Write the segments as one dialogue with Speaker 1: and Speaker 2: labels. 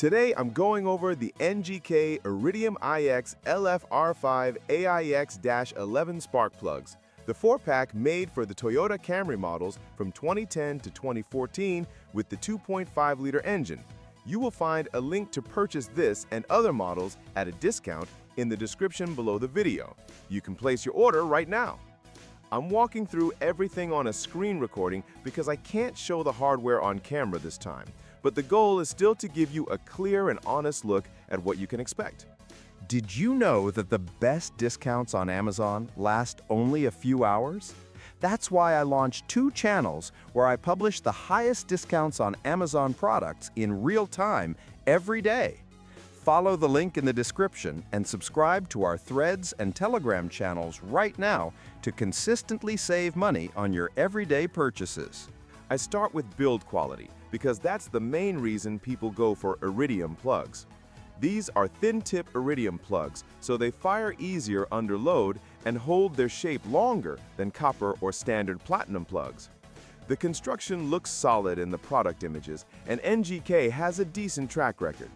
Speaker 1: Today, I'm going over the NGK Iridium iX LFR5AIX-11 spark plugs, the 4-pack made for the Toyota Camry models from 2010 to 2014 with the 2.5-liter engine. You will find a link to purchase this and other models at a discount in the description below the video. You can place your order right now. I'm walking through everything on a screen recording because I can't show the hardware on camera this time, but the goal is still to give you a clear and honest look at what you can expect.
Speaker 2: Did you know that the best discounts on Amazon last only a few hours? That's why I launched 2 channels where I publish the highest discounts on Amazon products in real time every day. Follow the link in the description and subscribe to our Threads and Telegram channels right now to consistently save money on your everyday purchases.
Speaker 1: I start with build quality because that's the main reason people go for Iridium plugs. These are thin-tip Iridium plugs, so they fire easier under load and hold their shape longer than copper or standard platinum plugs. The construction looks solid in the product images, and NGK has a decent track record.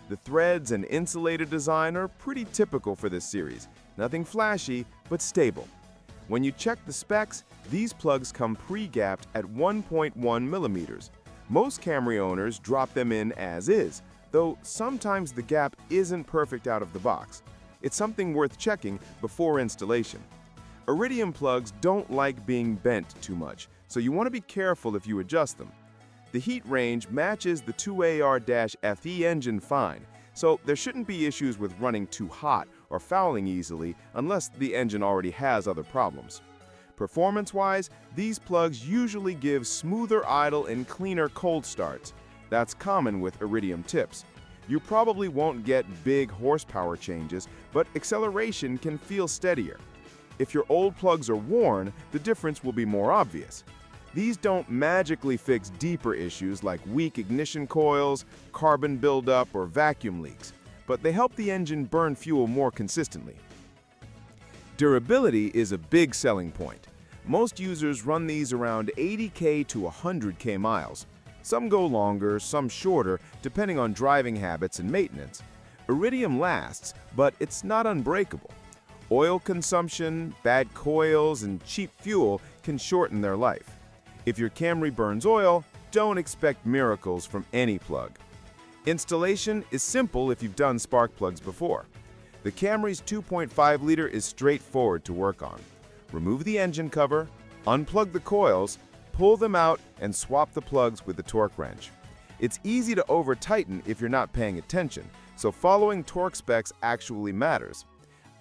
Speaker 1: The threads and insulated design are pretty typical for this series, nothing flashy, but stable. When you check the specs, these plugs come pre-gapped at 1.1 millimeters. Most Camry owners drop them in as is, though sometimes the gap isn't perfect out of the box. It's something worth checking before installation. Iridium plugs don't like being bent too much, so you want to be careful if you adjust them. The heat range matches the 2AR-FE engine fine, so there shouldn't be issues with running too hot or fouling easily unless the engine already has other problems. Performance-wise, these plugs usually give smoother idle and cleaner cold starts. That's common with Iridium tips. You probably won't get big horsepower changes, but acceleration can feel steadier. If your old plugs are worn, the difference will be more obvious. These don't magically fix deeper issues like weak ignition coils, carbon buildup, or vacuum leaks, but they help the engine burn fuel more consistently. Durability is a big selling point. Most users run these around 80K to 100K miles. Some go longer, some shorter, depending on driving habits and maintenance. Iridium lasts, but it's not unbreakable. Oil consumption, bad coils, and cheap fuel can shorten their life. If your Camry burns oil, don't expect miracles from any plug. Installation is simple if you've done spark plugs before. The Camry's 2.5-liter is straightforward to work on. Remove the engine cover, unplug the coils, pull them out, and swap the plugs with the torque wrench. It's easy to over-tighten if you're not paying attention, so following torque specs actually matters.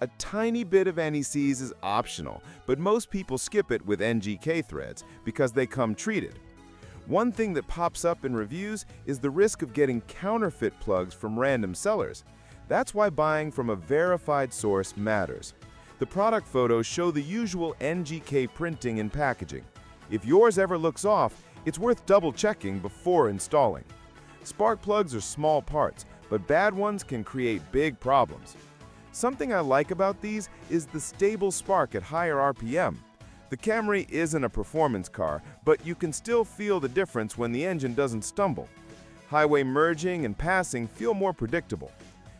Speaker 1: A tiny bit of NECs is optional, but most people skip it with NGK threads because they come treated. One thing that pops up in reviews is the risk of getting counterfeit plugs from random sellers. That's why buying from a verified source matters. The product photos show the usual NGK printing and packaging. If yours ever looks off, it's worth double-checking before installing. Spark plugs are small parts, but bad ones can create big problems. Something I like about these is the stable spark at higher RPM. The Camry isn't a performance car, but you can still feel the difference when the engine doesn't stumble. Highway merging and passing feel more predictable.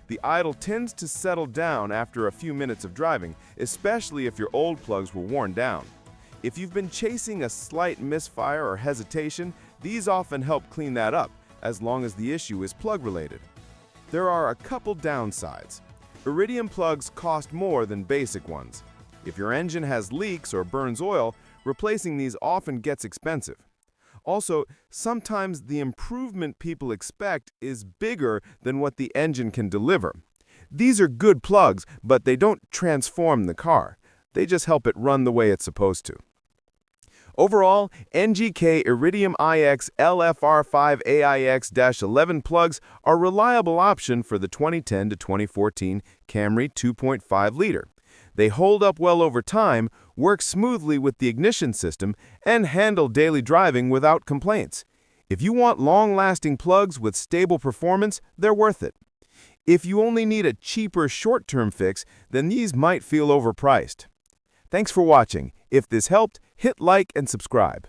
Speaker 1: The idle tends to settle down after a few minutes of driving, especially if your old plugs were worn down. If you've been chasing a slight misfire or hesitation, these often help clean that up, as long as the issue is plug-related. There are a couple downsides. Iridium plugs cost more than basic ones. If your engine has leaks or burns oil, replacing these often gets expensive. Also, sometimes the improvement people expect is bigger than what the engine can deliver. These are good plugs, but they don't transform the car. They just help it run the way it's supposed to. Overall, NGK Iridium iX LFR5AIX-11 plugs are a reliable option for the 2010 to 2014 Camry 2.5-liter. They hold up well over time, work smoothly with the ignition system, and handle daily driving without complaints. If you want long-lasting plugs with stable performance, they're worth it. If you only need a cheaper short-term fix, then these might feel overpriced. Thanks for watching. If this helped, hit like and subscribe.